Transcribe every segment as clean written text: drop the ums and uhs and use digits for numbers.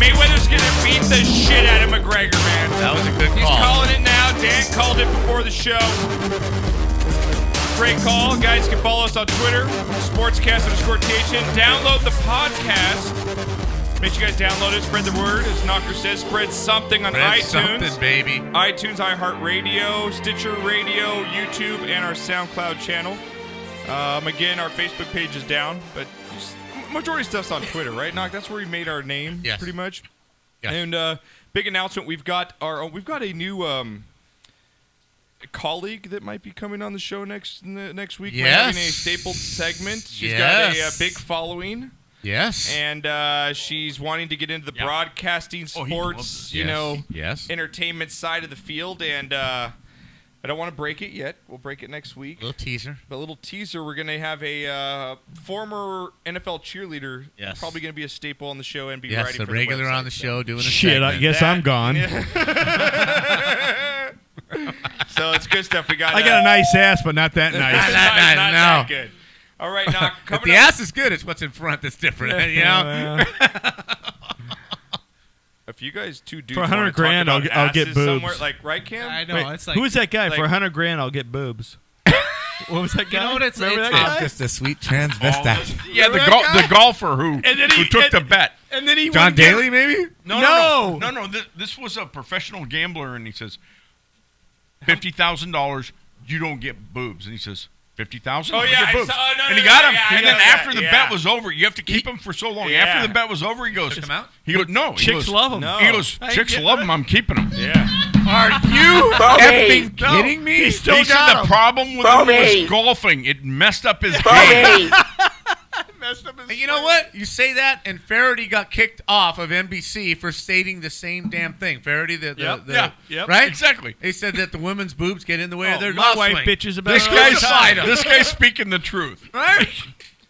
Mayweather's going to beat the shit out of McGregor, man. That was a good call. He's calling it now. Dan called it before the show. Great call. Guys can follow us on Twitter, Sportscast_tation. Download the podcast. Make sure you guys download it. Spread the word. As Knocker says, spread something on iTunes. Something, baby. iTunes, iHeartRadio, Stitcher Radio, YouTube, and our SoundCloud channel. Again, our Facebook page is down, but majority of stuff's on Twitter, right, Knock? That's where we made our name, pretty much. Yes. And big announcement: we've got a new colleague that might be coming on the show next week. Yes. We're having a stapled segment. She's got a big following. Yes. And she's wanting to get into the broadcasting, sports, entertainment side of the field. And I don't want to break it yet. We'll break it next week. A little teaser. We're going to have a former NFL cheerleader. Yes. Probably going to be a staple on the show and be writing for the website. Yes, a regular on the show doing a shit, segment. I guess I'm gone. So it's good stuff. I got a nice ass, but not that nice. not that good. All right, now if the ass is good, it's what's in front that's different. You know. If you guys two dudes for $100,000, I'll get boobs. Somewhere, like, right, Cam? I know. It's like, who is that guy? For $100,000, I'll get boobs. What was that guy? You know what it's Remember like? that guy? Just a sweet transvestite. Yeah, the golfer who took the bet. And then he John Daly, maybe? No. This was a professional gambler, and he says, $50,000, you don't get boobs. And he says, $50,000. Oh, yeah. And he got him. And then after the bet was over, you have to keep him for so long. Yeah. After the bet was over, he goes, come out? He goes, no. Chicks love him. No. He goes, chicks love him. I'm keeping him. Yeah. Are you effing kidding me? He still He said got the problem with him was golfing. It messed up his game. And you know what? You say that, and Faraday got kicked off of NBC for stating the same damn thing. Faraday, Yep. right? Exactly. He said that the women's boobs get in the way of their my golf wife swing. bitches about This it all the time. guy's speaking the truth. Right?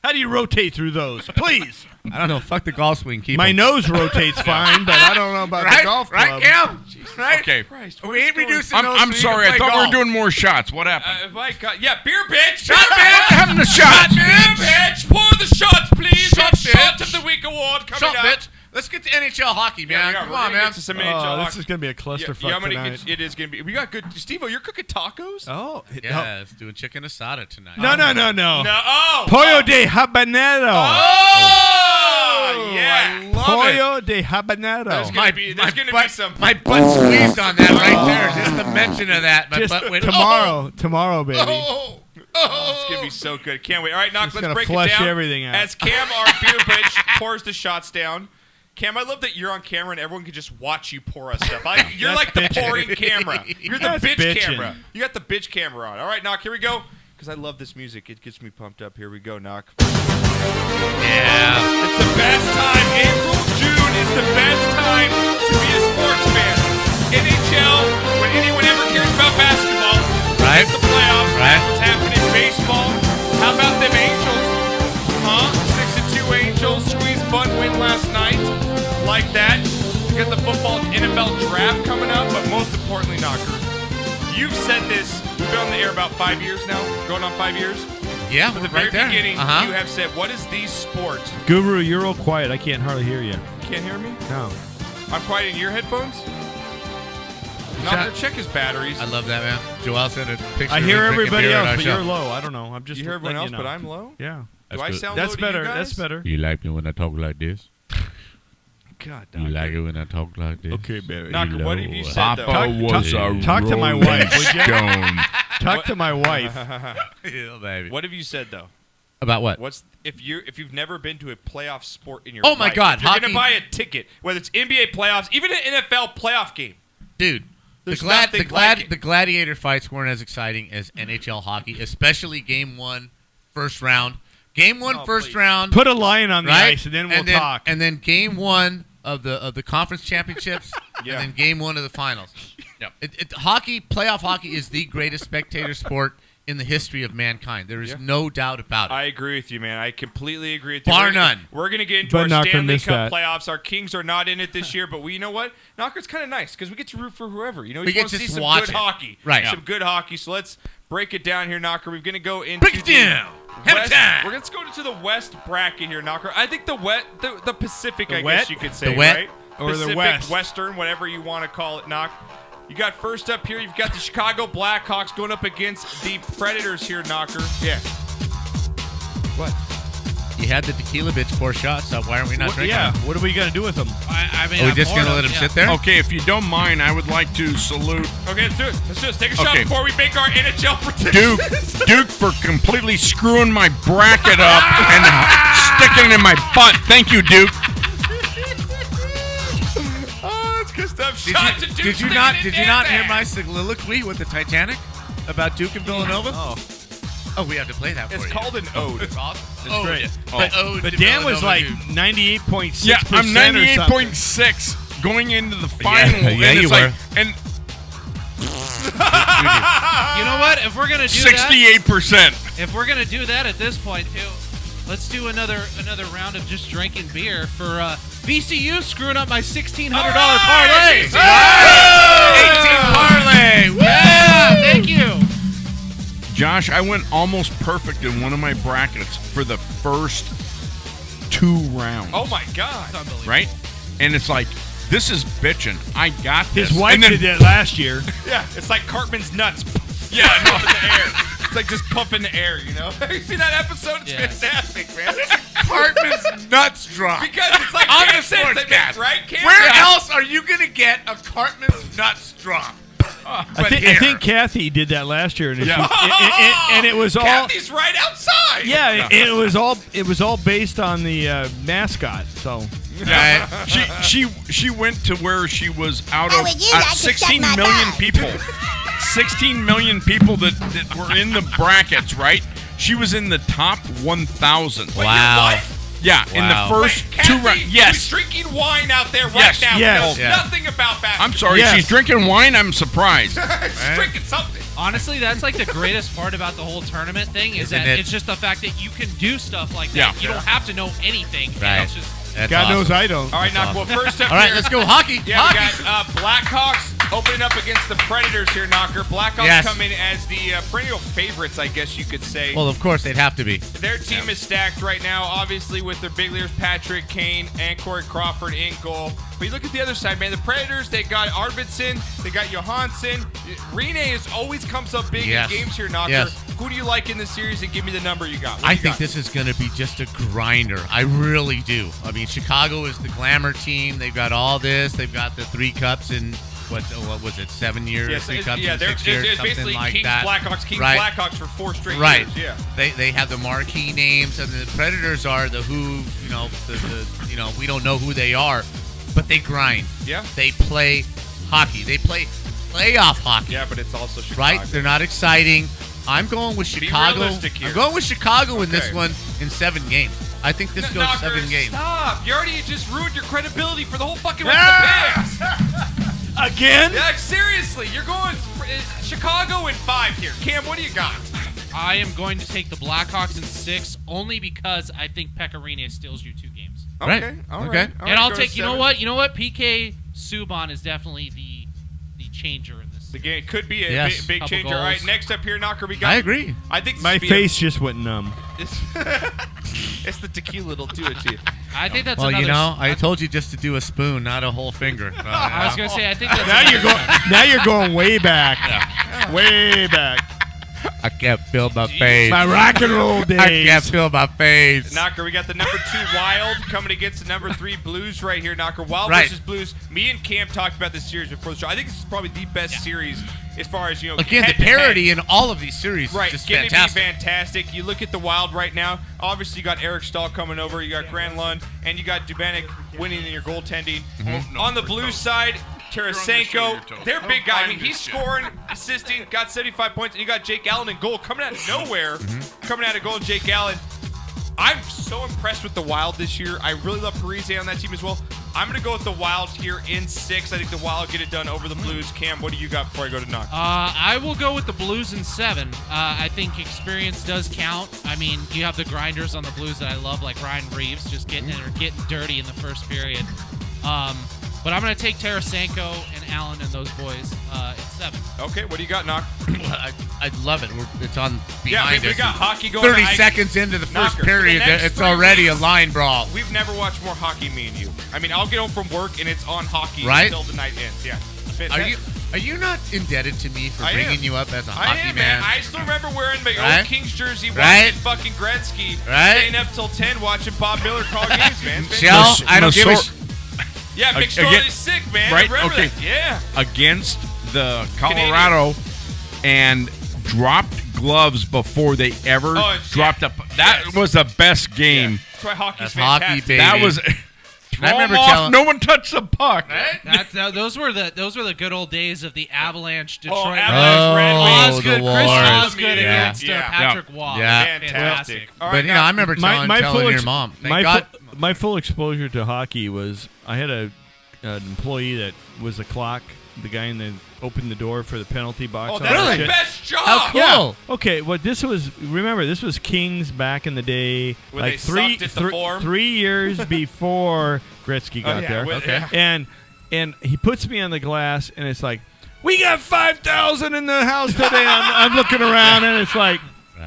How do you rotate through those? Please. I don't know. Fuck the golf swing. Keep My them. nose rotates fine, but I don't know about the golf club. Right, Cam? Right? Okay. Christ, We ain't reducing those. I'm so you sorry. can I play thought we were golf. doing more shots. What happened? Beer bitch. Shot, bitch! Having the shot. Beer bitch. Pour the shots, please. Shot, Shot bitch. of the Week award coming Shot, up. bitch. Let's get to NHL hockey, man. Yeah, Come on, man. Get to some NHL This is going to be a clusterfuck tonight. It is going to be. We got good. Steve-O, you're cooking tacos? Oh. Yes, doing chicken asada tonight. No. No. Oh. Pollo de habanero. Oh, yeah. I love Pollo de habanero. There's going to be some. My butt squeezed on that right there. Just the mention of that. My butt went, Tomorrow, baby. It's going to be so good. Can't wait. All right, Knock, let's break it flush down. everything out. As Cam, our beer bitch, pours the shots down. Cam, I love that you're on camera and everyone can just watch you pour us stuff. You're like the pouring camera. You're the bitch camera. You got the bitch camera on. All right, Knock, here we go. Because I love this music. It gets me pumped up. Here we go, Knock. Yeah. It's the best time. April, June is the best time to be a sports fan. NHL, when anyone ever cares about basketball, Right. it's the playoffs. Right. That's what's happening in baseball. How about them Angels? Huh? 6-2 Angels. Squeeze bunt win last night. Like that. You got the football NFL draft coming up, but most importantly, Knocker, you've said this. We've been on the air about 5 years now, going on 5 years. Yeah, From the right very there. beginning, you have said, what is the sport? Guru, you're real quiet. I can't hardly hear you. You can't hear me? No. I'm quiet in your headphones? Knocker, check his batteries. I love that, man. Joel sent a picture. I of hear him drinking everybody beer at else, our but show. you're low. I don't know. I'm just You hear everyone else, letting but know. I'm low? Yeah. Do I sound That's low to better. you guys? That's better. You like me when I talk like this? God, You like it when I talk like this? Okay, baby. Knocker, what have you said, Papa though? was a talk to my rolling wife, would you? stone. Talk to my wife. Yeah, baby. What have you said, though? About what? What's if you've never been to a playoff sport in your Oh, life? my God, If you're hockey- going to buy a ticket, whether it's NBA playoffs, even an NFL playoff game. Dude, There's nothing like it. the gladiator fights weren't as exciting as NHL hockey, especially Game 1, first round. Game 1, first please. round. Put a lion on the right? ice, and then we'll then, talk. And then Game 1 of the conference championships, Yeah. and then Game 1 of the finals. Yep. Playoff hockey is the greatest spectator sport in the history of mankind. There is no doubt about it. I agree with you, man. I completely agree with you. Bar We're gonna- none. We're going to get into But our not gonna Stanley miss Cup that. playoffs. Our Kings are not in it this year, but you know what? Knocker's kind of nice because we get to root for whoever. You know, we get want to to see some watch good it. hockey. Right. Some good hockey. So let's break it down here, Knocker. We're going to go into Break it down. Have West, a time. let's go to the West bracket here, Knocker. I think the Pacific, The I wet? guess you could say, The wet? right? Or the Pacific, West. Western, whatever you want to call it, Knock. You got first up here, you've got the Chicago Blackhawks going up against the Predators here, Knocker. Yeah. What? You had the tequila bitch pour shots, so why aren't we not drinking Yeah, them? what are we going to do with them? I mean, Are we I'm just for going to them, let him yeah. sit there? Okay, if you don't mind, I would like to salute Okay, let's do it. Let's take a shot Okay. before we make our NHL predictions. Duke for completely screwing my bracket up and sticking it in my butt. Thank you, Duke. Oh, it's good stuff. Shot to Duke. Did you not hear my soliloquy with the Titanic about Duke and Villanova? Oh, we have to play that for It's you. called an ode. It's awesome. It's great. The ode But to Dan was Villanova like Duke. 98.6%. Yeah, I'm or something. 98.6 going into the final. yeah, and you it's were. like, and You know what? If we're gonna do 68%. if we're gonna do that at this point too, let's do another round of just drinking beer for VCU screwing up my $1,600 parlay. 18 parlay. Yeah, thank you. Josh, I went almost perfect in one of my brackets for the first 2 rounds. Oh, my God. It's unbelievable. Right? And it's like, this is bitching. I got this. His wife and then, did that last year. Yeah, it's like Cartman's nuts. Yeah, no. Up in the air. It's like just puffing the air, you know? Have you seen that episode? It's Yeah. fantastic, man. Cartman's nuts drop. Because it's like On the Cam said, Sportscast. right? Cam? Where Yeah. else are you going to get a Cartman's nuts drop? I think Kathy did that last year, and it, and it was all Kathy's right outside. yeah, and it was all based on the mascot. So Yeah. She went to where she was out How of would you like to 16 suck my million butt? people. 16 million people that were in the brackets, right? She was in the top 1,000. Wait, your wife? Yeah, in the Wow. first Wait, 2 Kathy, rounds. who's Yes. drinking wine out there right Yes, now. yes. Knows Yeah. nothing about basketball. I'm sorry, Yes. she's drinking wine. I'm surprised. She's drinking something. Honestly, that's like the greatest part about the whole tournament thing is Isn't that it? it's just the fact that you can do stuff like that. Yeah. You don't have to know anything. and Right. It's just That's God awesome. knows I don't. All right, Knock. Well, first up All right, here, let's go hockey. Yeah, hockey. we got Blackhawks opening up against the Predators here, Knocker. Blackhawks Yes. come in as the perennial favorites, I guess you could say. Well, of course, they'd have to be. Their team is stacked right now, obviously, with their big leaders, Patrick Kane and Corey Crawford in goal. But you look at the other side, man. The Predators, they got Arvidsson, they got Johansson. Rene has always comes up big Yes. in games here, Knocker. Yes. Who do you like in this series, and give me the number you got? What I do you think got? this is going to be just a grinder. I really do. I mean, Chicago is the glamour team. They've got all this. They've got the 3 cups in, what was it, 7 years? Yes, 3 it's, cups yeah, in they're 6 years, it's something basically like Kings that. Blackhawks, Right. Blackhawks for 4 straight Right. years. Yeah. They have the marquee names, and the Predators are the who, we don't know who they are, but they grind. Yeah. They play hockey. They play playoff hockey. Yeah, but it's also Chicago. Right? They're not exciting. I'm going with Chicago. realistic here. I'm going with Chicago in this Okay. one in 7 games. I think this goes Knocker, 7 games. Stop! You already just ruined your credibility for the whole fucking rest of the picks. Again? Yeah, like, seriously, you're going Chicago in 5 here. Cam, what do you got? I am going to take the Blackhawks in 6 only because I think Pecorine steals you 2 games. Right. Okay, all Okay. right. All And I'll right, go to take. You know 7. what? PK Subban is definitely the changer in this. The game could be a Yes. big Couple changer. All right, goals. next up here, Knocker, we got. I agree. I think this My would be face just went numb. It's the tequila that'll do it to you. I think that's Well, another. I told you just to do a spoon, not a whole finger. I was gonna say. I think that's Now you're going way back. Way back. I can't feel my face. My rock and roll days. I can't feel my face. Knocker, we got the number 2 Wild coming against the number 3 Blues right here. Knocker, Wild Right. versus Blues. Me and Cam talked about this series before the show. I think this is probably the best series as far as Again, the head-to-head. parity in all of these series Right, is just going to be fantastic. fantastic. You look at the Wild right now. Obviously, you got Eric Stahl coming over. You got Grant Lund, and you got Dubanek winning in your goaltending. Mm-hmm. On the Blues side, You're on the show, Tarasenko, your toe. they're Don't big guy. I find mean, this he's shit. scoring, assisting, got 75 points, and you got Jake Allen in goal coming out of nowhere. Mm-hmm. Coming out of goal, Jake Allen. I'm so impressed with the Wild this year. I really love Parise on that team as well. I'm going to go with the Wild here in 6. I think the Wild get it done over the Blues. Cam, what do you got before I go to Knock? I will go with the Blues in 7. I think experience does count. I mean, you have the grinders on the Blues that I love, like Ryan Reeves, just getting dirty in the first period. But I'm going to take Tarasenko, and Allen and those boys in 7. Okay, what do you got, Knock? I love it. It's on Yeah, behind we us. got hockey going 30 on. seconds into the first Knocker, for the period, next it's 3 already weeks, a line brawl. We've never watched more hockey, me and you. I mean, I'll get home from work and it's on hockey Right? until the night ends. Yeah. Are you not indebted to me for I bringing am. you up as a I hockey am, man. man? I still remember wearing my Right? old Kings jersey, Right? watching fucking Gretzky, Right? staying up till 10 watching Bob Miller call games, man. Shell, I don't give a Yeah, Big Story Again- is sick, man. right? I remember Okay. that. Yeah. Against the Colorado and dropped gloves before they ever Oh, it's- dropped yeah. up. That Yes. was the best game. That's why hockey's That's hockey, fantastic. baby. That was. I remember Throw 'em off, telling- no one touched the puck. Those were the good old days of the Avalanche Detroit. Avalanche Red Wings. Osgood, the Chris wars. Osgood Yeah. against Yeah. Patrick Waugh. Yeah. Fantastic. All right, But, I remember telling your mom. Thank God. My full exposure to hockey was I had an employee that was a clock, the guy in the opened the door for the penalty box. Oh, all that's that the shit. best job. How cool. Yeah. Okay, well, remember, this was Kings back in the day. Where like they three, sucked at the form? 3 years before Gretzky got yeah, there. with- yeah. And he puts me on the glass, and it's like, we got 5,000 in the house today. I'm looking around, and it's like,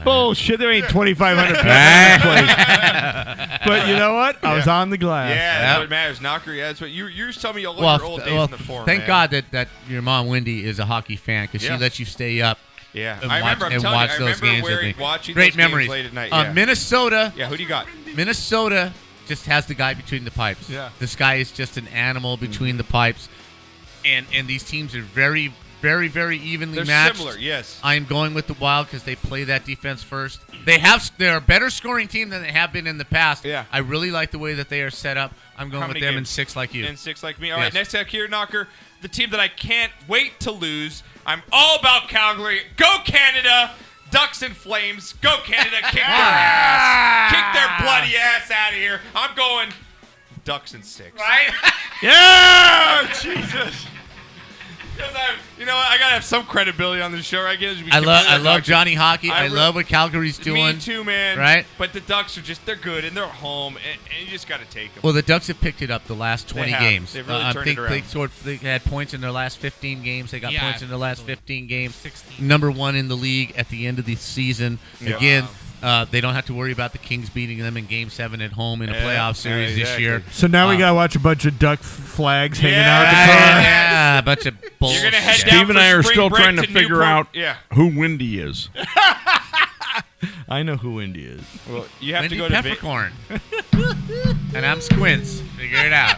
bullshit, there ain't 2,500 people in the place. But you know what? I was on the glass. Yeah, that's what matters. Knocker, yeah, that's what you're telling me all Well, your old days in the forum. thank man. God that your mom, Wendy, is a hockey fan because Yeah. she lets you stay up Yeah, and I remember. watch, I'm and telling watch you, I those remember games with me. watching Great those memories. games late at night. Yeah. Minnesota. Yeah, who do you got? Minnesota just has the guy between the pipes. Yeah. This guy is just an animal between the pipes. And these teams are very, very, very evenly They're matched. similar, yes. I'm going with the Wild because they play that defense first. They're a better scoring team than they have been in the past. Yeah. I really like the way that they are set up. I'm going How with many them in games? 6 like you. And 6 like me. All Yes. right, next up here, Knocker, the team that I can't wait to lose. I'm all about Calgary. Go Canada! Ducks and Flames. Go Canada! Kick their ass! Kick their bloody ass out of here! I'm going Ducks and 6. Right? Yeah! Jesus. Because you know what? I gotta have some credibility on this show, right? I love Johnny Hockey. I I re- love what Calgary's doing. Me too, man. Right? But the Ducks are they're good and they're at home, and you just gotta take them. Well, the Ducks have picked it up the last 20 have. games. They've really I turned think it around. they had points in their last 15 games. They got Yeah, points in their last 15 games. 16. Number 1 in the league at the end of the season. Yeah. Again, they don't have to worry about the Kings beating them in Game 7 at home in a Yeah, playoff series this exactly. year. So now we Wow. got to watch a bunch of duck flags hanging out Yeah. in the car. Yeah, a bunch of bullshit. You're gonna head down Steve and for I are spring still break trying to figure Newport. out Yeah. who Wendy is. I know who Indy is. Well, you have Wendy to go to Peppercorn. And I'm Squints. Figure it out.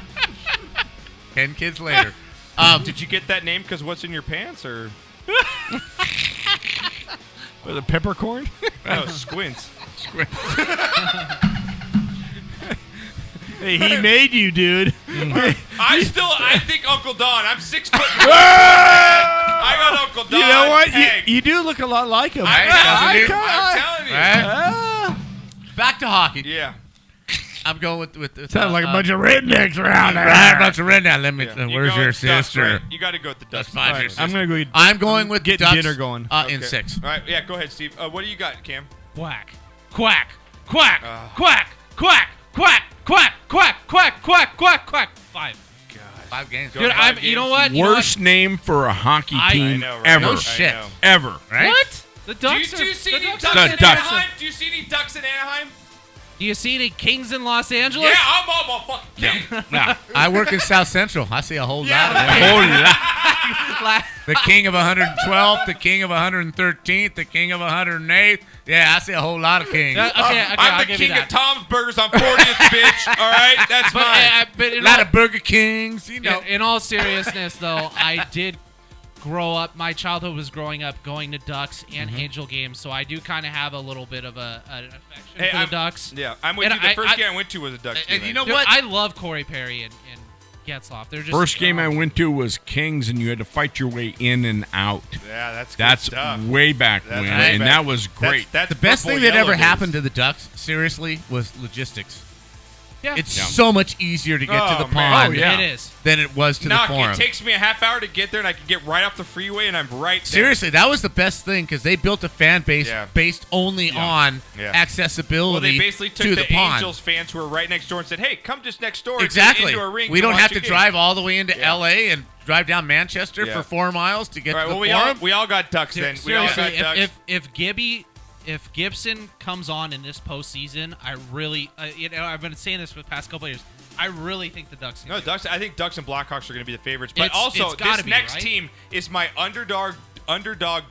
10 kids later. Did you get that name because what's in your pants, or With a peppercorn? no Squints? Hey, he made you, dude. I think Uncle Don. I'm 6 foot. I got Uncle Don. You know what? pegged. You do look a lot like him. I'm Right? telling you. Right? Ah, Back to hockey. Yeah. I'm going with sounds like a bunch of rednecks around there. Right, a bunch of redneck. Let me. Yeah. You Where's go your with Ducks, sister? right? You got to go with the Ducks. That's fine. All Your right. sister. I'm gonna go. I'm going with Get Ducks, dinner going. in Okay. 6. All right. Yeah. Go ahead, Steve. What do you got, Cam? Quack, quack, quack, quack, quack, quack, quack, quack, quack, quack, quack, quack. 5. 5 games. Dude, Five you know games. what? You know Worst name for a hockey I team know, right? ever. No I shit. know. Ever. Right? What? The Do Ducks you are. see the any Ducks Ducks are in The Ducks. Anaheim? Do you see any Ducks in Anaheim? Do you see any Kings in Los Angeles? Yeah, I'm all fucking king. Nah. I work in South Central. I see a whole lot of Yeah. them. La- The king of 112th, the king of 113th, the king of 108th. Yeah, I see a whole lot of kings. okay, I'm I'll the give you king of that. Tom's Burgers on 40th, bitch. All right, that's But, mine. but A in, lot all, of Burger Kings, you know. in all seriousness, though, I did grow up. My childhood was growing up going to Ducks and Angel games, so I do kind of have a little bit of an affection for the I'm- Ducks. Yeah, I'm with And you. The first I- game I went to was a Ducks game. And you know Dude, what? I love Corey Perry and Getzlaf. They're just First game I went to was Kings, and you had to fight your way in and out. Yeah, that's good That's stuff. way back That's when, way and back. that was great. That's the best purple thing that yellow ever days. happened to the Ducks, seriously, was logistics. Yeah. It's Yeah. so much easier to get to the Oh, man. pond Oh, yeah. It is. than it was to Knock, the forum. it takes me a half hour to get there, and I can get right off the freeway, and I'm right there. Seriously, that was the best thing because they built a fan base Yeah. based only on Yeah. accessibility Well, they basically took to the the pond. Angels fans who were right next door and said, "Hey, come just next door Exactly. into a ring. We to don't watch have a to game." drive all the way into Yeah. L.A. and drive down Manchester Yeah. for 4 miles to get All right, to the well, forum. we all got ducks then. We all Seriously, got ducks. if Gibson comes on in this postseason, I really, I've been saying this for the past couple of years. I really think the Ducks. No, Ducks. I think Ducks and Blackhawks are going to be the favorites. But It's also, gotta this be, next right? team is my underdog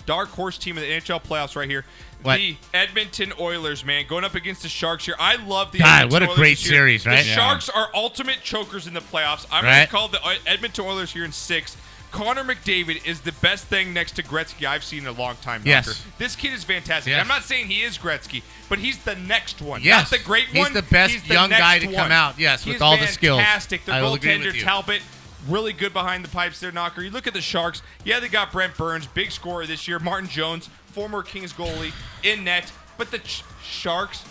dark horse team in the NHL playoffs right here. What? The Edmonton Oilers, man, going up against the Sharks here. I love the God, Edmonton what a Oilers great this year. series, right? The Yeah. Sharks are ultimate chokers in the playoffs. I'm going Right. to call the Edmonton Oilers here in 6. Connor McDavid is the best thing next to Gretzky I've seen in a long time. Yes. Knocker. This kid is fantastic. Yes. I'm not saying he is Gretzky, but he's the next one. Yes. Not the great He's one. the best He's the young next guy to one. come out, yes, He with is all the skills. Fantastic. Their I will agree goaltender, with you. Talbot, really good behind the pipes there, Knocker. You look at the Sharks. Yeah, they got Brent Burns, big scorer this year. Martin Jones, former Kings goalie, in net. But the Sharks,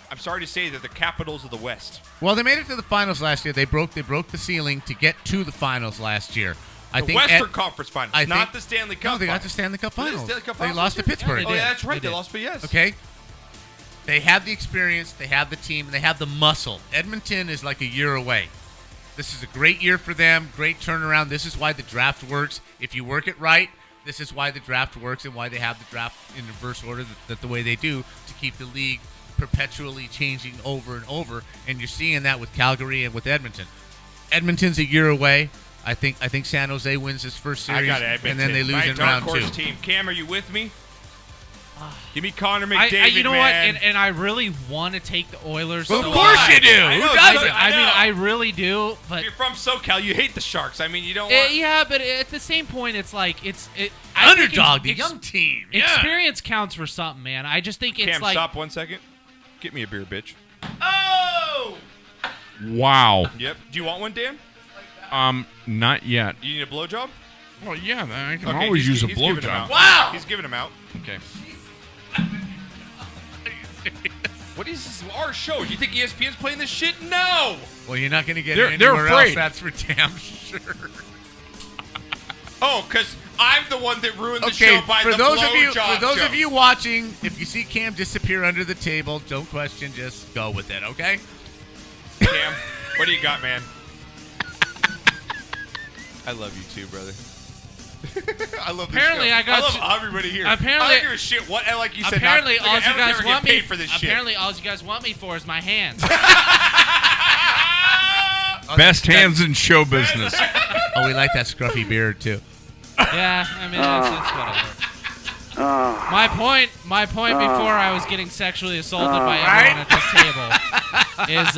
I'm sorry to say, they're the Capitals of the West. Well, they made it to the finals last year. They broke the ceiling to get to the finals last year. I The think Western Conference Finals, I not think- the Stanley Cup. No, they got Finals. the Stanley Cup Did they finals. Stanley Cup They Finals lost to this year? Pittsburgh. Oh, yeah, that's right. They They did. lost, but yes. Okay. They have the experience, they have the team, and they have the muscle. Edmonton is like a year away. This is a great year for them, great turnaround. This is why the draft works. If you work it right, this is why the draft works and why they have the draft in reverse order that the way they do to keep the league perpetually changing over and over. And you're seeing that with Calgary and with Edmonton. Edmonton's a year away. I think San Jose wins this first series, I got Edmonton. and then they lose My in dark round horse 2. team. Cam, are you with me? Give me Connor McDavid, you know man. what? And I really want to take the Oilers. Well, so of course I- you do. I know, Who I doesn't? know. I mean, I really do, but If you're from SoCal, you hate the Sharks. I mean, you don't want... yeah, but at the same point, it's like I think Underdog, the ex- young team. Yeah. Experience counts for something, man. I just think it's Cam, like stop 1 second. Get me a beer, bitch. Oh! Wow. Yep. Do you want one, Dan? Not yet. You need a blowjob? Well, yeah, I can Okay, always he's- use a he's giving them out. blowjob. Wow! He's giving them out. Okay. What is this? Our show? Do you think ESPN's playing this shit? No! Well, you're not going to get They're- it they're anywhere else. afraid. That's for damn sure. Oh, because I'm the one that ruined the Okay, show by for the those blowjob of you watching, if you see Cam disappear under the table, don't question, just go with it, okay? Cam, what do you got, man? I love you too, brother. I love this Apparently show. I got love to- everybody here. apparently- I don't give a shit what, like you said. apparently not, all like, you I don't guys ever want get me paid for this shit. apparently all you guys want me for is my hands. Best hands in show business. Oh, we like that scruffy beard, too. Yeah, I mean that's whatever. My point before I was getting sexually assaulted by everyone at this table is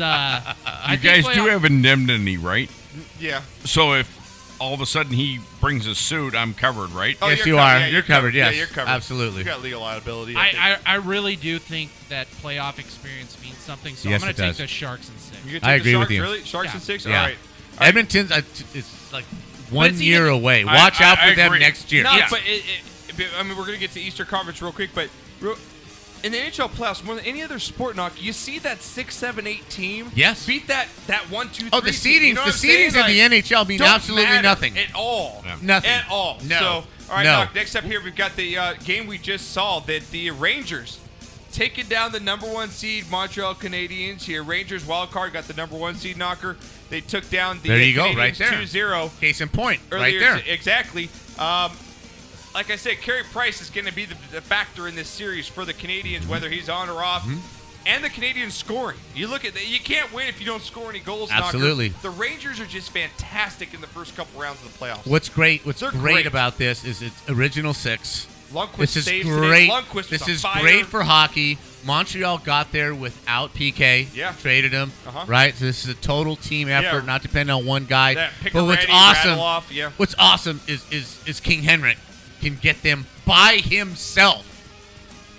You guys do have indemnity, right? Yeah. So if all of a sudden he brings a suit, I'm covered, right? Oh, Yes, you're you covered. are. Yeah, You're covered, yes. Yeah, you're covered. Absolutely. You got legal liability. I think. I really do think that playoff experience means something, so Yes, I'm going it to take does. the Sharks in 6. You gonna I take the agree with Sharks, you. Really? Sharks Yeah. and 6? Yeah. All right. Edmonton's, it's like 1 it's year even- away. I- Watch out I for them agree. next year. No, Yeah. but I mean, we're going to get to Eastern Conference real quick, but in the NHL playoffs, more than any other sport, Knock, you see that 6, 7, 8 team Yes. beat that 1, 2, 3 Oh, the team. You seedings, know the what I'm saying? seedings in the Like, NHL mean don't absolutely matter nothing. At all. Yeah. Nothing. At all. No. So, all right, No. Knock, next up here, we've got the game we just saw, that the Rangers taking down the number 1 seed Montreal Canadiens here. Rangers wild card got the number 1 seed, Knocker. They took down the There you go, Canadiens right there. 2-0. Case in point, right Earlier there. exactly. Like I said, Carey Price is going to be the factor in this series for the Canadians, whether he's on or off. Mm-hmm. And the Canadians scoring. You look at you can't win if you don't score any goals. Knocker. Absolutely. The Rangers are just fantastic in the first couple rounds of the playoffs. What's great They're great great. about this is it's original 6. Lundqvist This is saves great. today. Lundqvist This was on is fire. great for hockey. Montreal got there without PK. Yeah. Traded him. Uh-huh. Right? So this is a total team effort, Yeah. not depending on one guy. That But what's Piccaretti, awesome, Radulov, yeah. what's awesome is King Henrik can get them by himself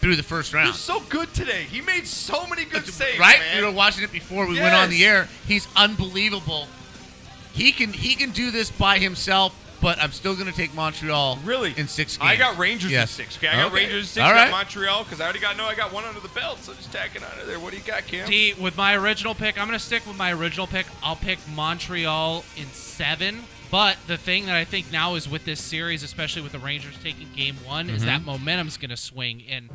through the first He round. was so good today. He made so many good saves, Right? man. We were watching it before we went on the Yes. air. He's unbelievable. He can do this by himself but I'm still going to take Montreal. Really? In 6 games. I got Rangers Yes. in 6. Okay, I got Okay. Rangers in 6. All I right. got Montreal because I already got I got one under the belt, so just tacking under there. What do you got, Cam? D, with my original pick, I'm going to stick with my original pick. I'll pick Montreal in 7. But the thing that I think now is with this series, especially with the Rangers taking game 1, is that momentum's going to swing. And,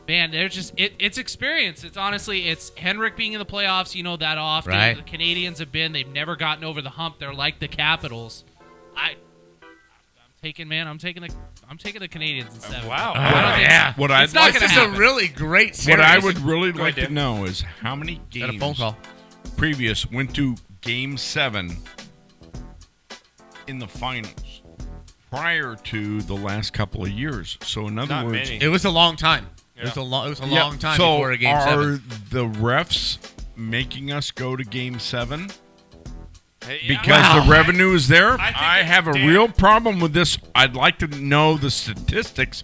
man, they're just it's experience. It's honestly, it's Henrik being in the playoffs. You know that often. Right. The Canadians have been. They've never gotten over the hump. They're like the Capitals. I'm taking the Canadians in 7. Wow. I don't think- yeah. What I'd It's not like gonna This is a happen. really great series. What I would really Go like ahead, to know is how many Got a games phone call. previous went to Game 7 in the finals prior to the last couple of years. So in other Not words, many. It was a long time. Yeah. It was a yeah, long time so before a game are 7. the refs making us go to Game 7 Hey, yeah. because Wow. the revenue is there? I think I it's have a Dan. real problem with this. I'd like to know the statistics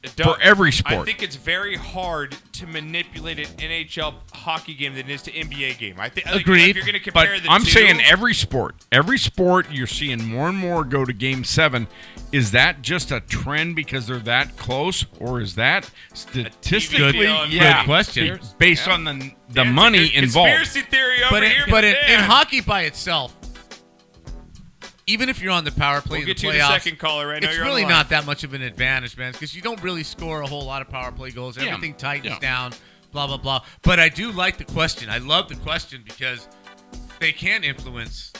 It for every I sport. think it's very hard to manipulate an NHL hockey game than it is to NBA game. I think Agreed, if you're going to But compare the I'm two, saying every sport you're seeing more and more go to Game 7. Is that just a trend because they're that close, or is that statistically? deal on yeah, Good question. based Yeah. on the Dan's a money good involved. Conspiracy theory over But here, but in Dan. hockey by itself, even if you're on the power play We'll in the get you the playoffs, second caller right now. it's You're on really the line. not that much of an advantage, man, because you don't really score a whole lot of power play goals. Yeah. Everything tightens Yeah. down, blah, blah, blah. But I do like the question. I love the question because they can influence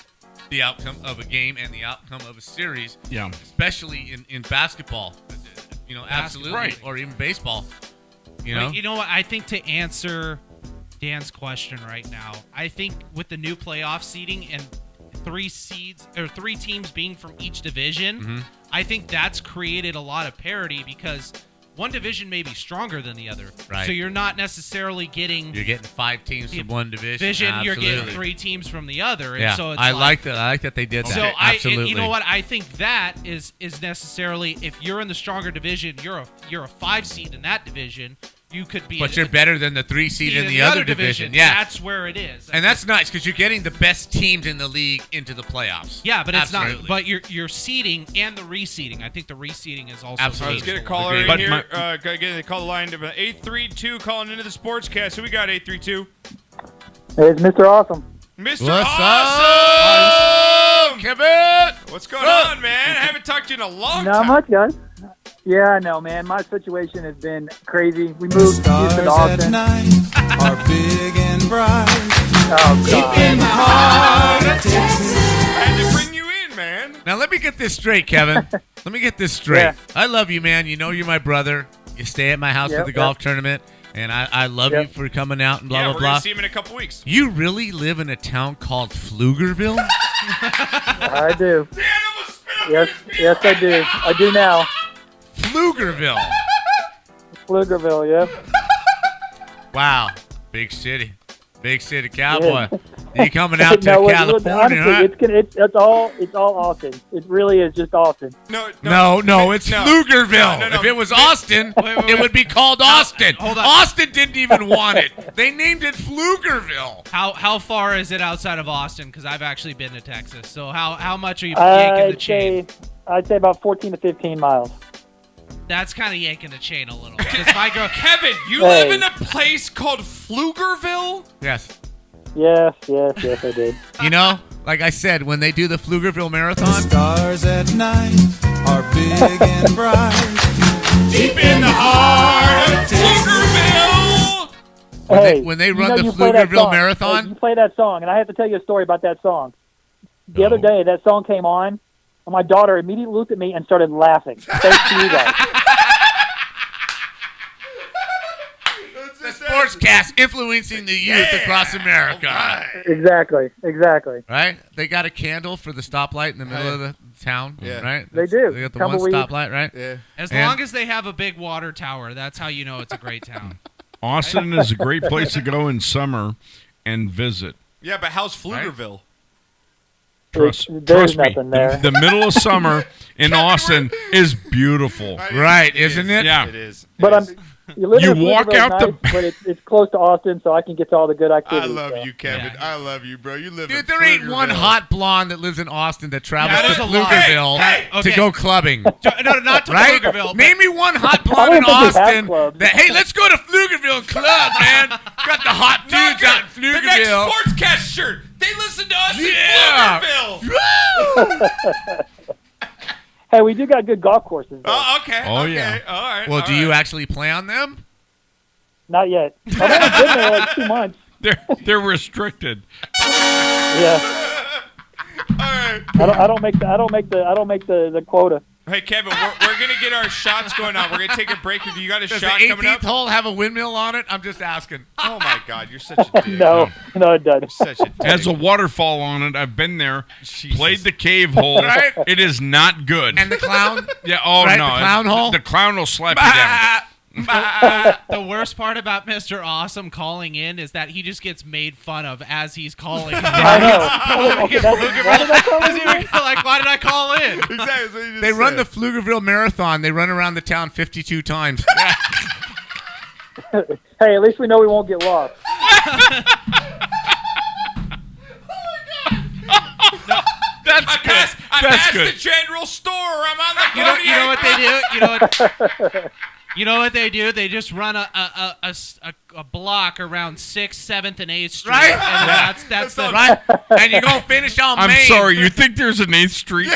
the outcome of a game and the outcome of a series, Yeah. especially in basketball. You know, absolutely. Right. Or even baseball. You know? But you know what? I think to answer Dan's question right now, I think with the new playoff seeding and 3 teams being from each division, I think that's created a lot of parity because one division may be stronger than the other. Right. So you're not necessarily getting You're getting 5 teams from one division. you're getting Absolutely. 3 teams from the other. And Yeah, so it's I like that. I like that they did that. So Absolutely. you know what? I think that is necessarily if you're in the stronger division, you're a 5 seed in that division. You could be, But you're better than the 3 seed in the other division. Yeah, that's where it is. and that's nice because you're getting the best teams in the league into the playoffs. yeah, but it's Absolutely. not. But you're seeding and the reseeding. I think the reseeding is also. Absolutely. Let's get a changed caller Agreed. in But here. my- Get the call line to 832 calling into the Sportscast. Who we got, 832? Hey, it's Mr. Awesome. Mr. What's Awesome! Kevin? What's going on, man? I haven't talked to you in a long Not time. much, guys. Yeah, I know, man. My situation has been crazy. We moved from Houston to Austin. are big and bright. Oh, God. I had to bring you in, man. Now let me get this straight, Kevin. Let me get this straight. Yeah. I love you, man. You know you're my brother. You stay at my house for Yep, the golf yep. tournament, and I love Yep. you for coming out and blah Yeah, blah we're blah. going to see him in a couple weeks. You really live in a town called Pflugerville? I do. Dan, I'm gonna spit up Yes, your yes, I do. I do now. Pflugerville. Pflugerville, yep. Wow. Big city. Big city cowboy. You coming out to No, California, honestly, huh? it's all Austin. It really is just Austin. No, it's No. Pflugerville. No. If it was Austin, wait, it would be called Austin. hold on. Austin didn't even want it. They named it Pflugerville. How far is it outside of Austin? Because I've actually been to Texas. So how much are you yanking the chain? I'd say about 14 to 15 miles. That's kind of yanking the chain a little. Because my girl. Kevin, you Hey. live in a place called Pflugerville? Yes. Yes, I did. You know, like I said, when they do the Pflugerville Marathon, Stars at night are big and bright. Deep in the heart of Pflugerville! Hey, when they you run know the you play that Pflugerville song. Marathon- Hey, you play that song, and I have to tell you a story about that song. The No. other day, that song came on, and my daughter immediately looked at me and started laughing. Thanks to you guys. the Sportscast influencing the youth across America. Exactly. Right? They got a candle for the stoplight in the middle of the town. Yeah. Right? They do. They got the one Tumbleweed. stoplight, right? Yeah. As And- long as they have a big water tower, that's how you know it's a great town. Austin is a great place to go in summer and visit. Yeah, but how's Pflugerville? Trust There's me. nothing there. The middle of summer in Austin is beautiful. Right, isn't it? Yeah. It is. But live You in walk Pflugerville's out the- nice, but it's close to Austin, so I can get to all the good I activities. love so. you, Kevin. Yeah. I love you, bro. You live in Dude, there ain't one Pflugerville. hot blonde that lives in Austin that travels That to is a lot. Pflugerville Hey, to okay. go clubbing. No, not to Right? Pflugerville. Name me one hot I blonde don't in think we have Austin clubs. that, hey, let's go to Pflugerville and club, man. Got the hot Not dudes out in good. The next Pflugerville. Sportscast shirt. They listen to us Yeah. in Pflugerville. Hey, we do got good golf courses. Though. Oh, okay. Oh, okay. yeah. All right. Well, all do you right. actually play on them? Not yet. I've only been there like 2 months. They're restricted. Yeah, All right. I don't make the quota. Hey, Kevin, we're going to get our shots going on. We're going to take a break. If you got a Does the shot coming 18th up. hole have a windmill on it? I'm just asking. Oh, my God. You're such a dick. No, it doesn't. Such a dick. Has a waterfall on it. I've been there. Played the cave hole. Right? It is not good. And the clown? yeah. Oh Right, no. the clown hole? The clown will slap you down. The worst part about Mr. Awesome calling in is that he just gets made fun of as he's calling. I know. Okay, why did I call Doesn't you? even feel like, why did I call in? Exactly. That's what you just They run said. the Pflugerville Marathon. They run around the town 52 times. Hey, at least we know we won't get lost. That's I good. passed That's good. the general store. I'm on the You know what they do? You know what they do? They just run a block around 6th, 7th, and 8th Street. Right? And that's the Right? And you're going to finish on I'm Main. sorry. You think there's an 8th Street?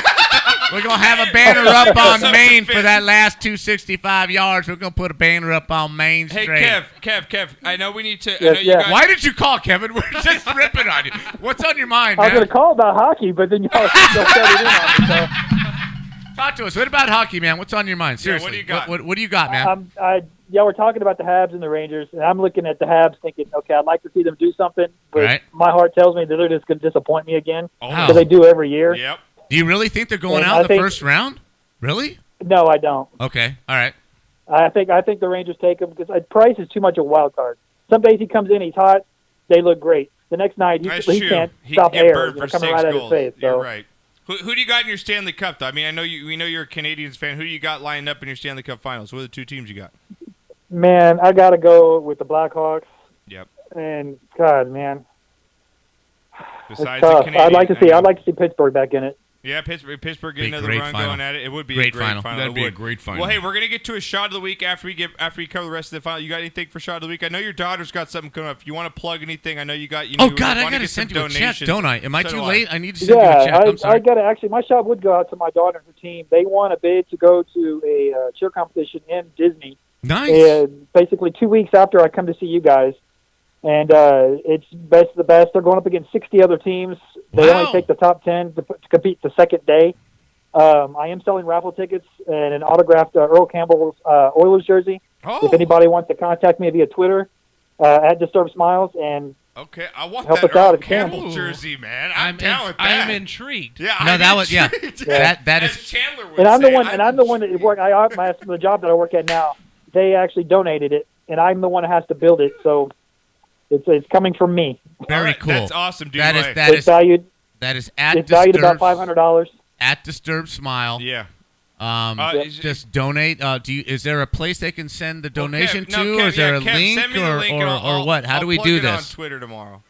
We're going to have a banner up on Something Main fit. for that last 265 yards. We're going to put a banner up on Main Hey, Street. Kev. I know we need to. I Yes, know you yeah. guys. Why did you call, Kevin? We're just ripping on you. What's on your mind, I was man? going to call about hockey, but then y'all started in on me. So. Talk to us. What about hockey, man? What's on your mind? Yeah, what Seriously. do you got? What do you got, man? We're talking about the Habs and the Rangers, and I'm looking at the Habs thinking, okay, I'd like to see them do something, but Right. my heart tells me that they're just going to disappoint me again, Oh. because they do every year. Yep. Do you really think they're going And out I in the think- first round? Really? No, I don't. Okay. All right. I think the Rangers take him because Price is too much of a wild card. Some days he comes in, he's hot, they look great. The next night That's he true. can't He stop can air burn for coming 6 right at his goals. face. So You're right. Who do you got in your Stanley Cup, though? I mean, we know you're a Canadians fan. Who do you got lined up in your Stanley Cup Finals? What are the 2 teams you got? man, I got to go with the Blackhawks. Yep. And God, man, it's Besides the tough. Canadians, I'd like to see Pittsburgh back in it. Yeah, Pittsburgh Be getting a another great run final. going at it. It would be Great a great final. final. That'd It be a would. great final. Well, hey, we're gonna get to a shot of the week after we cover the rest of the final. You got anything for shot of the week? I know your daughter's got something coming up. If you want to plug anything, I know you got. Oh, God, I got to send you a check, don't I? Am I So too do I. late? I need to send you a check. Yeah, I'm sorry. I got to actually. My shot would go out to my daughter and her team. They won a bid to go to a cheer competition in Disney. Nice. And basically 2 weeks after I come to see you guys, and it's best of the best. They're going up against 60 other teams. They Wow. only take the top 10 to compete the second day. I am selling raffle tickets and an autographed Earl Campbell's Oilers jersey. Oh, If anybody wants to contact me via Twitter at Disturbed Smiles, and okay. I want Help that us out Earl if you can. Campbell jersey, man. I'm I'm down with that. I'm intrigued. Yeah, No, I'm that was- yeah. intrigued. That As is. Chandler would and I'm say, the one, that work. The job that I work at now, they actually donated it, and I'm the one that has to build it. So it's coming from me. Very All right, cool. That's awesome, dude. That is Like- that It's is valued. that is at It's valued about Disturbed $500. at Disturbed Smile. Yeah. Just donate. Is there a place they can send the donation Kev, no, to? Kev, is there yeah, a Kev, link send me the link and or what? How I'll do we plug do it on this? Twitter tomorrow.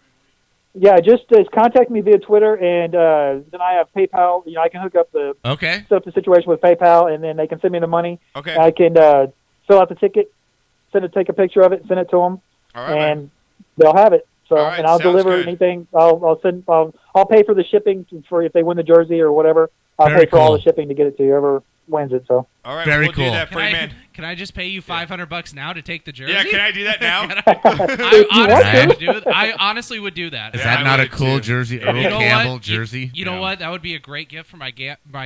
Yeah, just contact me via Twitter, and then I have PayPal. I can hook up Okay. set up the situation with PayPal, and then they can send me the money. Okay. I can fill out the ticket, take a picture of it, send it to them, All right, man. and they'll have it. So, All right, and I'll sounds deliver good. anything. I'll pay for the shipping for if they win the jersey or whatever. I'll Very pay for all cool. the shipping to get it to whoever wins it. So. All right, Very we'll do cool. that for you, man. Can I just pay you $500 now to take the jersey? Yeah, can I do that now? I honestly would do that. Is Yeah, that I not a would cool too. jersey? You Earl know Campbell what? jersey. You know what? That would be a great gift for my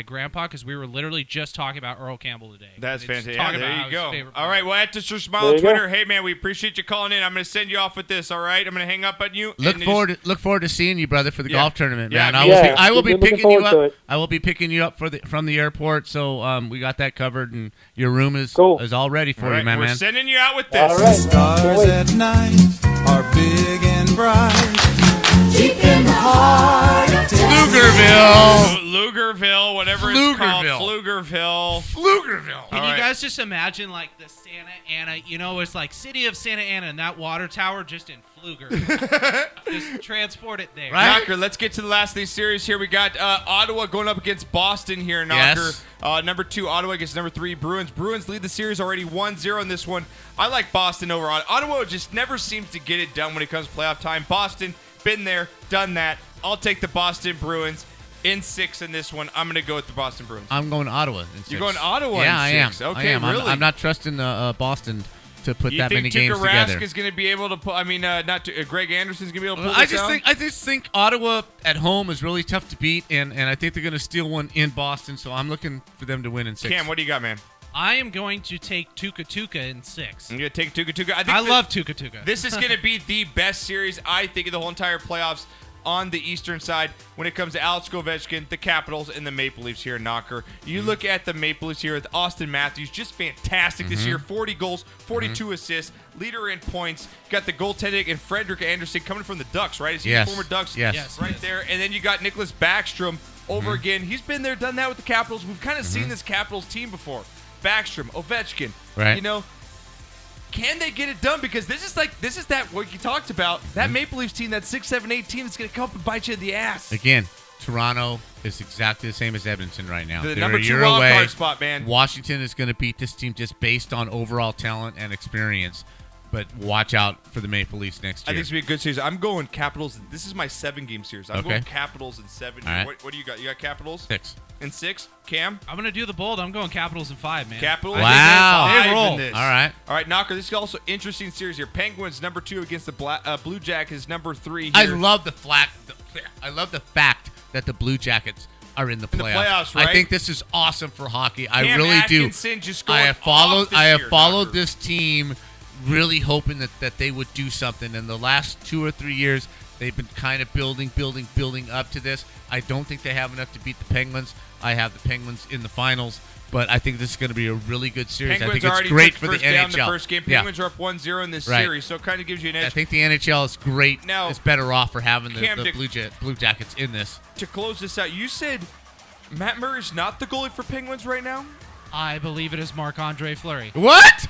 grandpa because we were literally just talking about Earl Campbell today. That's Just fantastic. Yeah, talking there about you how go. his favorite All player. right, well, at Mr. Smile There on you go. Twitter, hey, man, we appreciate you calling in. I'm going to send you off with this, all right? I'm going to hang up on you. Look and forward to seeing you, brother, for the Yeah. golf tournament, Yeah, man. me I will be looking picking you forward to up. it. I will be picking you up from the airport. So we got that covered, and your room is Cool. all ready for All you, right, my we're man. sending you out with All this. right. Stars at night are big and bright. Deep in the heart of Pflugerville. Lugerville, whatever it's called. Pflugerville. Pflugerville. Pflugerville. Can All you right. guys just imagine like the Santa Ana? It's like city of Santa Ana, and that water tower just in Pfluger. Just transport it there. Right? Knocker, let's get to the last of these series here. We got Ottawa going up against Boston here, Knocker. Yes. Number 2, Ottawa against number 3, Bruins. Bruins lead the series already 1-0 in this one. I like Boston over Ottawa. Just never seems to get it done when it comes to playoff time. Boston, been there, done that. I'll take the Boston Bruins in 6 in this one. I'm going to go with the Boston Bruins. I'm going Ottawa in 6. You're going Ottawa Yeah, in 6. I am. Okay, I am. really? I'm not trusting Boston to put You that think many Tuukka games Rask together. is going to be able to put? I mean, Greg Anderson's going to be able to pull I this out? just think Ottawa at home is really tough to beat, and I think they're going to steal one in Boston. So I'm looking for them to win in 6. Cam, what do you got, man? I am going to take Tuca in 6. I'm going to take Tuca. I love Tuca. This is going to be the best series, I think, of the whole entire playoffs on the Eastern side when it comes to Alex Ovechkin, the Capitals, and the Maple Leafs here, Knocker. You look at the Maple Leafs here with Austin Matthews, just fantastic this year. 40 goals, 42 assists, leader in points. Got the goaltending and Frederik Andersen coming from the Ducks, right? Is he Yes. former Ducks? Yes. Right there. And then you got Nicholas Backstrom over again. He's been there, done that with the Capitals. We've kind of seen this Capitals team before. Backstrom, Ovechkin. Right. You know, can they get it done? Because this is that what you talked about. That Maple Leafs team, that 6, 7, 8 team that's going to come up and bite you in the ass. Again, Toronto is exactly the same as Edmonton right now. The They're number a 2 year wild away. card spot, man. Washington is going to beat this team just based on overall talent and experience. But watch out for the Maple Leafs next I year. think it's going to be a good series. I'm going Capitals. This is my 7-game series. I'm Okay. going Capitals in 7. All right. What do you got? You got Capitals 6. in 6? Cam? I'm going to do the bold. I'm going Capitals in 5, man. Capitals? Wow. I think They they're roll. 5 in this. All right. All right, Knocker, this is also interesting series here. Penguins, number 2 against the Blue Jackets, number 3 here. I love the fact that the Blue Jackets are in the In the playoffs. playoffs, right? I think this is awesome for hockey. I Cam really Atkinson do. just going I have followed. off this I have year, followed Knocker. this team, really hoping that they would do something. In the last 2 or 3 years, they've been kind of building up to this. I don't think they have enough to beat the Penguins. I have the Penguins in the finals, but I think this is going to be a really good series. Penguins I think already it's great took for the first down NHL. the first game. Yeah. Penguins are up 1-0 in this Right. series, so it kind of gives you an I edge. think the NHL is great. Now, It's better off for having the Cam, Blue Jackets in this. To close this out, you said Matt Murray's not the goalie for Penguins right now? I believe it is Marc-Andre Fleury. What?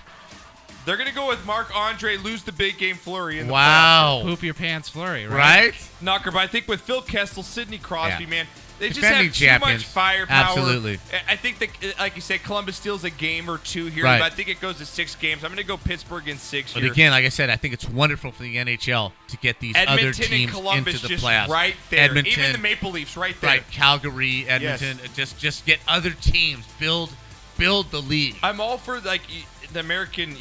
They're going to go with Marc-Andre, lose the big game Flurry in the playoffs. Wow. Poop your pants Fleury, right? Right? Knocker, but I think with Phil Kessel, Sidney Crosby, Yeah. man, they just Defending have too much champions. firepower. Absolutely. I think that, like you said, Columbus steals a game or 2 here, Right. but I think it goes to 6 games. I'm going to go Pittsburgh in 6 But here. again, like I said, I think it's wonderful for the NHL to get these other Edmonton and teams Columbus into the just playoffs. right there. Edmonton, Even the Maple Leafs right there. right? Calgary, Edmonton, just get other teams, build the league. I'm all for like the American,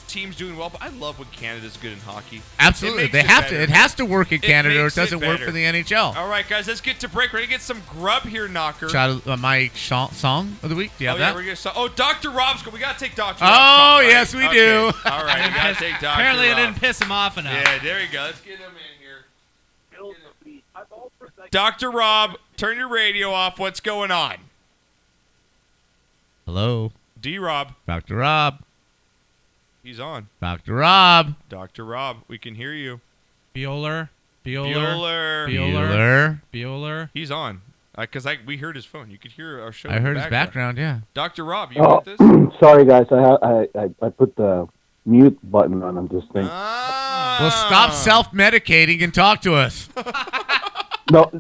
teams doing well, but I love when Canada's good in hockey. Absolutely, It makes they it have better. to. It has to work in Canada, or it makes it doesn't work better. for the NHL. All right, guys, let's get to break. We're gonna get some grub here, Knocker. Shout out my song of the week. Do you have that? We're gonna. Dr. Rob's. We gotta take Dr. Oh, Rob's call, right? yes, we Okay. do. All right, we gotta take Dr. Apparently, Rob. I didn't piss him off enough. Yeah, there you go. Let's get him in here. Dr. Rob, turn your radio off. What's going on? Hello, D. Rob, Dr. Rob. he's on. Dr. Rob. Dr. Rob, we can hear you. Bueller. Bueller. He's on. Because we heard his phone. You could hear our show. I in the heard his background. Yeah. Dr. Rob, you Oh, got this? sorry guys, I put the mute button on. I'm just thinking. Well, stop self-medicating and talk to us. No.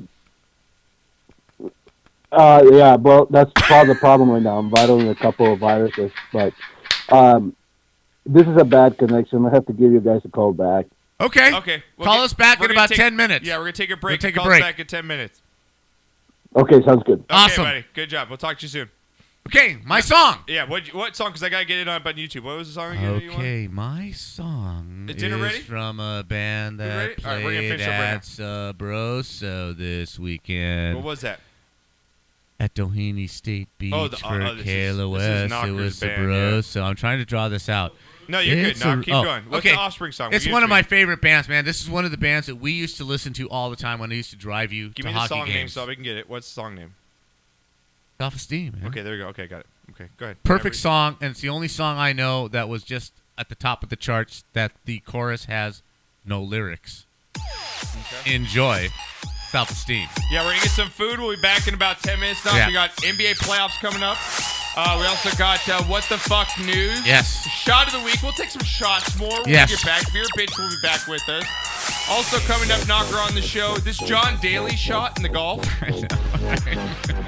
Yeah, well, that's part of the problem right now. I'm battling a couple of viruses, but this is a bad connection. I have to give you guys a call back. Okay. Okay. Call us back we're in gonna about take- 10 minutes. Yeah, we're going to take a break. We'll take a Call break. us back in 10 minutes. Okay, sounds good. Okay, Awesome. buddy. Good job. We'll talk to you soon. Okay, my song. Yeah, what song? Because I got to get it on YouTube. What was the song again that you want? Okay, my song Is dinner ready? from a band You ready? that All right, we're gonna played finish up right at Sabroso this weekend. What was that? At Doheny State Beach Oh, for this is KLOS. It Knocker's was band, yeah. Sabroso. I'm trying to draw this out. No, you're It's good. No, a- keep oh, going. What's okay. the Offspring song? It's Give one it of to my me. favorite bands, man. This is one of the bands that we used to listen to all the time when I used to drive you Give to me the hockey song name games. so we can get it. What's the song name? Self-Esteem, man. Okay, there you go. Okay, got it. Okay, go ahead. Perfect Whatever. song, and it's the only song I know that was just at the top of the charts that the chorus has no lyrics. Okay. Enjoy Self-Esteem. Yeah, we're going to get some food. We'll be back in about 10 minutes now. Yeah. We got NBA playoffs coming up. We also got What the Fuck News. Yes. Shot of the week. We'll take some shots more when Yes. we get back. Beer Bitch will be back with us. Also coming up, Knocker on the show, this John Daly shot in the golf.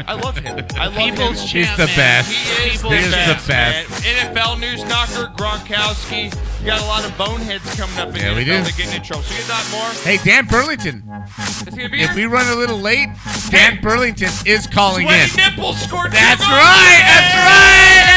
I love him. I love People's him. He's champ, the man. best. He is He is the best. man. NFL news, Knocker, Gronkowski. We got a lot of boneheads coming up in Yeah, the we NFL do. that get in trouble. So we get that more. Hey, Dan Burlington. Is he gonna be If here? we run a little late, Dan Burlington is calling in. Sweaty nipples scored. That's 2 goals. right. That's right.